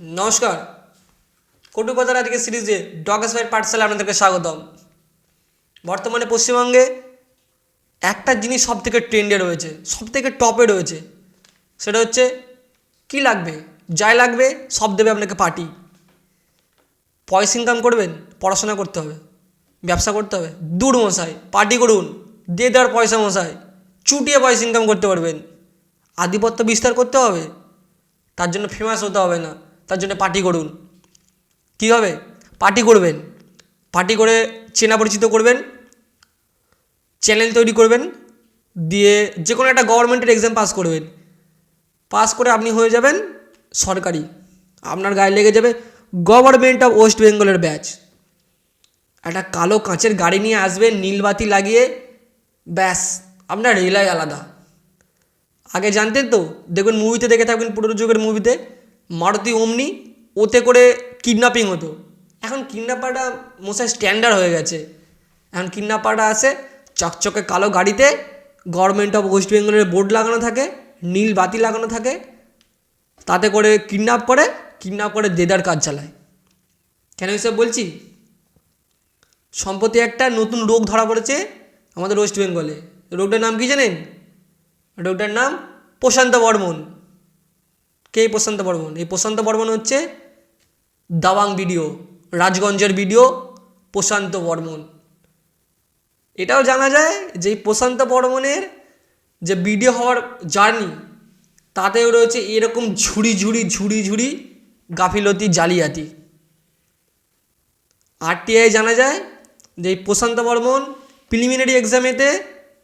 নমস্কার। কটুকথার আজকের সিরিজে ডগ স্পাইট পাঠশালায় আপনাদেরকে স্বাগতম। বর্তমানে পশ্চিমবঙ্গে একটা জিনিস সব থেকে ট্রেন্ডে রয়েছে, সব থেকে টপে রয়েছে, সেটা হচ্ছে কি লাগবে, যাই লাগবে সব দেবে আপনাকে পার্টি। পয়সা ইনকাম করবেন, পড়াশোনা করতে হবে, ব্যবসা করতে হবে, দূর মশাই পার্টি করুন, দিয়ে দেওয়ার পয়সা মশাই, চুটিয়ে পয়সা ইনকাম করতে পারবেন। আধিপত্য বিস্তার করতে হবে, তার জন্য ফেমাস হতে হবে না, তার জন্য পার্টি করুন। কীভাবে পার্টি করবেন? পার্টি করে চেনা পরিচিত করবেন, চ্যানেল তৈরি করবেন, দিয়ে যে কোনো একটা গভর্নমেন্টের এক্সাম পাস করবেন। পাস করে আপনি হয়ে যাবেন সরকারি, আপনার গায়ে লেগে যাবে গভর্নমেন্ট অফ ওয়েস্ট বেঙ্গলের ব্যাচ। একটা কালো কাঁচের গাড়ি নিয়ে আসবেন, নীলবাতি লাগিয়ে, ব্যাস আপনার রেলাই আলাদা। আগে জানতেন তো, দেখবেন মুভিতে দেখে থাকবেন, পুরনো যুগের মুভিতে মারুতি ওমনি, ওতে করে কিডন্যাপিং হতো। এখন কিডন্যাপারটা মশাই স্ট্যান্ডার্ড হয়ে গেছে। এখন কিডন্যাপারটা আসে চকচকে কালো গাড়িতে, গভর্নমেন্ট অফ ওয়েস্ট বেঙ্গলের বোর্ড লাগানো থাকে, নীল বাতি লাগানো থাকে, তাতে করে কিডন্যাপ করে দেদার কাজ চালায়। কেন এসব বলছি? সম্প্রতি একটা নতুন রোগ ধরা পড়েছে আমাদের ওয়েস্ট বেঙ্গলে। রোগটার নাম কি জানেন? রোগটার নাম প্রশান্ত বর্মন। কে প্রশান্ত বর্মন? এই প্রশান্ত বর্মন হচ্ছে দাওয়াং ভিডিও, রাজগঞ্জের ভিডিও প্রশান্ত বর্মন। এটাও জানা যায় যে এই প্রশান্ত বর্মনের যে ভিডিও হওয়ার জার্নি, তাতেও রয়েছে এরকম ঝুড়ি গাফিলতি, জালিয়াতি। আরটিআই জানা যায় যে এই প্রশান্ত বর্মন প্রিলিমিনারি এক্সামেতে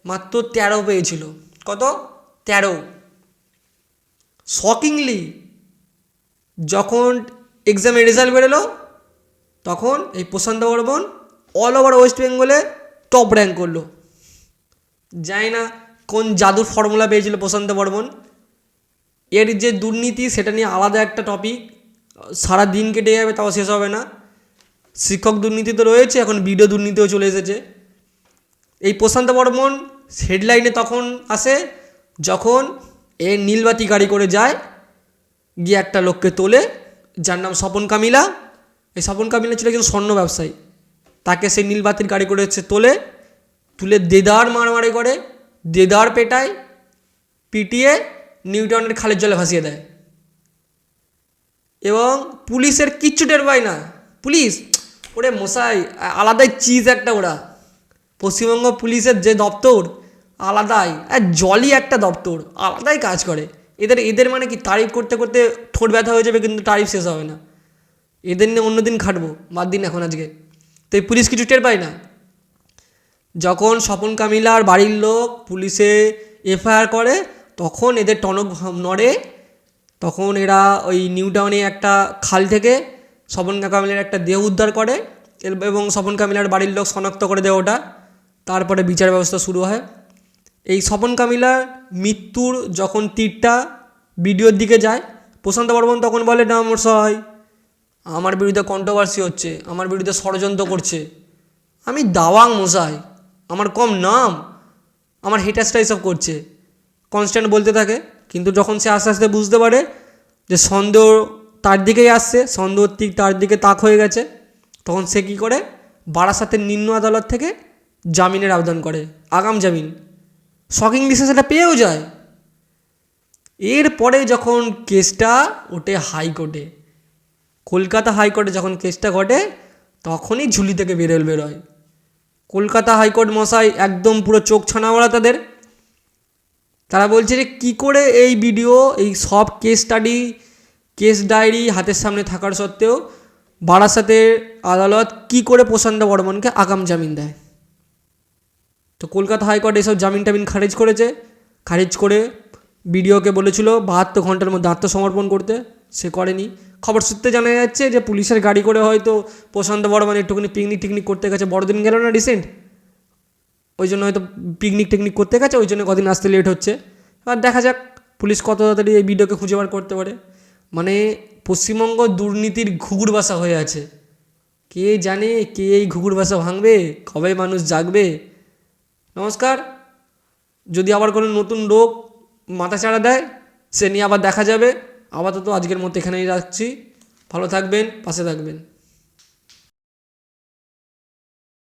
মাত্র 13 পেয়েছিল। কত? 13। শকিংলি যখন এক্সামের রেজাল্ট বেরোলো, তখন এই প্রশান্ত বর্মন অল ওভার ওয়েস্ট বেঙ্গলে টপ র্যাঙ্ক করলো। জানি না কোন জাদুর ফর্মুলা পেয়েছিল প্রশান্ত বর্মন। এর যে দুর্নীতি, সেটা নিয়ে আলাদা একটা টপিক, সারা দিন কেটে যাবে তাও শেষ হবে না। শিক্ষক দুর্নীতি তো রয়েছে, এখন ভিডিও দুর্নীতিও চলে এসেছে। এই প্রশান্ত বর্মন হেডলাইনে তখন আসে যখন এ নীলবাতি গাড়ি করে যায়, গিয়ে একটা লোককে তোলে, যার নাম স্বপন কামিলা। এই স্বপন কামিলা ছিল একজন স্বর্ণ ব্যবসায়ী। তাকে সেই নীলবাতির গাড়ি করে তুলে দেদার মারামারি করে, দেদার পেটায়, পিটিয়ে নিউটাউনের খালের জলে ভাসিয়ে দেয়। এবং পুলিশের কিচ্ছু টের পায় না। পুলিশ ওরে মশাই আলাদাই চিজ একটা, ওরা পশ্চিমবঙ্গ পুলিশের যে দপ্তর আলাদাই, জলই একটা দপ্তর, আলাদাই কাজ করে। এদের মানে কি, তারিফ করতে করতে ঠোঁট ব্যথা হয়ে যাবে, কিন্তু তারিফ শেষ হবে না। এদের নিয়ে অন্য দিন খাটবো, বাদ দিন এখন আজকে। তো এই পুলিশ কিছু টের পায় না। যখন স্বপন কামিলার বাড়ির লোক পুলিশে এফআইআর করে, তখন এদের টনক নড়ে। তখন এরা ওই নিউটাউনে একটা খাল থেকে স্বপন কামিলার একটা দেহ উদ্ধার করে, এবং স্বপন কামিলার বাড়ির লোক শনাক্ত করে দেয় ওটা। তারপরে বিচার ব্যবস্থা শুরু হয়। এই স্বপন কামিলার মৃত্যুর যখন তীরটা ভিডিওর দিকে যায়, প্রশান্ত বর্মন তখন বলে, না মশাই, আমার বিরুদ্ধে কন্ট্রোভার্সি হচ্ছে, আমার বিরুদ্ধে ষড়যন্ত্র করছে। আমি দাওয়াং মশাই, আমার কম নাম, আমার হেটার্সটা এসব করছে, কনস্ট্যান্ট বলতে থাকে। কিন্তু যখন সে আস্তে আস্তে বুঝতে পারে যে সন্দেহ তার দিকেই আসছে, সন্দেহ ঠিক তার দিকে তাক হয়ে গেছে, তখন সে কী করে, বারাসাতের নিম্ন আদালত থেকে জামিনের আবেদন করে, আগাম জামিন। শকিং লিস্টে সেটা পেয়েও যায়। এরপরে যখন কেসটা ওঠে হাইকোর্টে, কলকাতা হাইকোর্টে যখন কেসটা ঘটে, তখনই ঝুলি থেকে বেরোয়। কলকাতা হাইকোর্ট মশাই একদম পুরো চোখ ছানাওয়ালা তাদের। তারা বলছে যে কী করে এই ভিডিও, এই সব কেস স্টাডি, কেস ডায়েরি হাতের সামনে থাকার সত্ত্বেও বারাসাতের আদালত কি করে প্রশান্ত বর্মনকে আগাম জামিন দেয়। তো কলকাতা হাইকোর্ট এসব জামিন টামিন খারিজ করে ভিডিওকে বলেছিল 72 ঘন্টার মধ্যে আত্মসমর্পণ করতে, সে করেনি। খবর সূত্রে জানা যাচ্ছে যে পুলিশের গাড়ি করে হয়তো প্রশান্ত বর্মন একটুখানি পিকনিক করতে গেছে, বড়দিন গেল না রিসেন্ট, ওই জন্য হয়তো পিকনিক করতে গেছে, ওই জন্য কদিন আসতে লেট হচ্ছে। এবার দেখা যাক পুলিশ কত তাড়াতাড়ি এই ভিডিওকে খুঁজে বার করতে পারে। মানে পশ্চিমবঙ্গ দুর্নীতির ঘুঘুর বাসা হয়ে আছে। কে জানে কে এই ঘুঘুর বাসা ভাঙবে, কবে মানুষ জাগবে। নমস্কার। যদি আবার কোনো নতুন রোগ মাথাচাড়া দেয়, সে নিয়ে আবার দেখা যাবে। আপাতত আজকের মতো এখানেই রাখছি। ভালো থাকবেন, পাশে থাকবেন।